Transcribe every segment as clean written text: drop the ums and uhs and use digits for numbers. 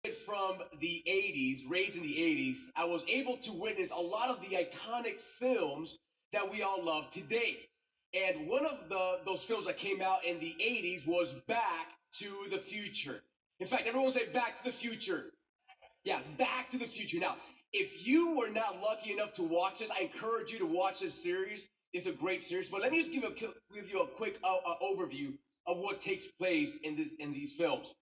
From the 80s, raised in the 80s, I was able to witness a lot of the iconic films that we all love today. And one of those films that came out in the 80s was Back to the Future. In fact, everyone say Back to the Future. Yeah, Back to the Future. Now, if you were not lucky enough to watch this, I encourage you to watch this series. It's a great series. But let me just give you a quick overview of what takes place in these films.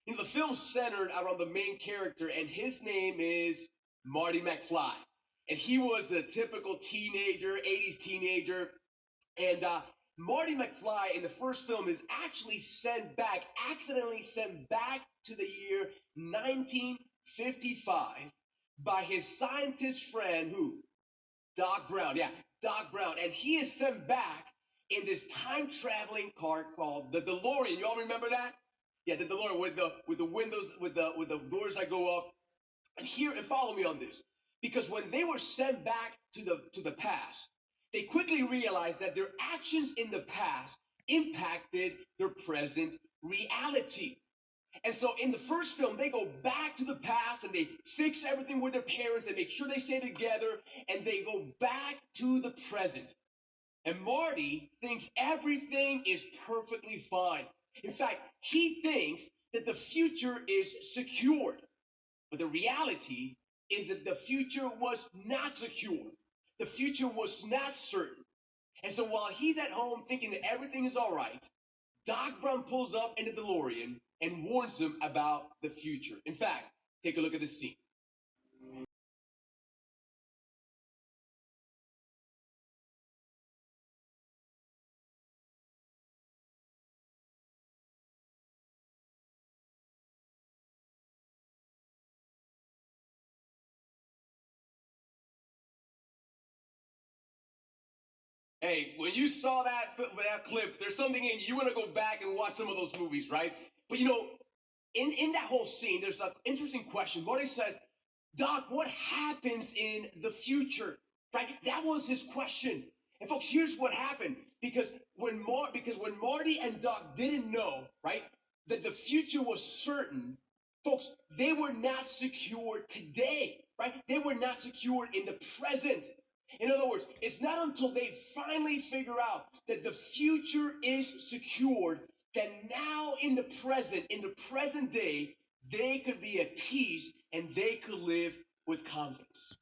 The film's centered around the main character, and his name is Marty McFly. And he was a typical teenager, 80s teenager. And Marty McFly in the first film is actually accidentally sent back to the year 1955 by his scientist friend, who? Doc Brown. Yeah, Doc Brown. And he is sent back in this time traveling car called the DeLorean. You all remember that? Yeah, the DeLorean with the windows with the doors that go up. And follow me on this, because when they were sent back to the past, they quickly realized that their actions in the past impacted their present reality. And so in the first film, they go back to the past and they fix everything with their parents and make sure they stay together, and they go back to the present. And Marty thinks everything is perfectly fine. In fact, he thinks that the future is secured. But the reality is that the future was not secure. The future was not certain. And so while he's at home thinking that everything is all right, Doc Brown pulls up in the DeLorean and warns him about the future. In fact, take a look at this scene. Hey, when you saw that clip, there's something in you. You want to go back and watch some of those movies, right? But in that whole scene, there's an interesting question. Marty says, Doc, what happens in the future? Right? That was his question. And folks, here's what happened. Because when Marty and Doc didn't know, right, that the future was certain, folks, they were not secured today, right? They were not secured in the present. In other words, it's not until they finally figure out that the future is secured that now in the present day, they could be at peace and they could live with confidence.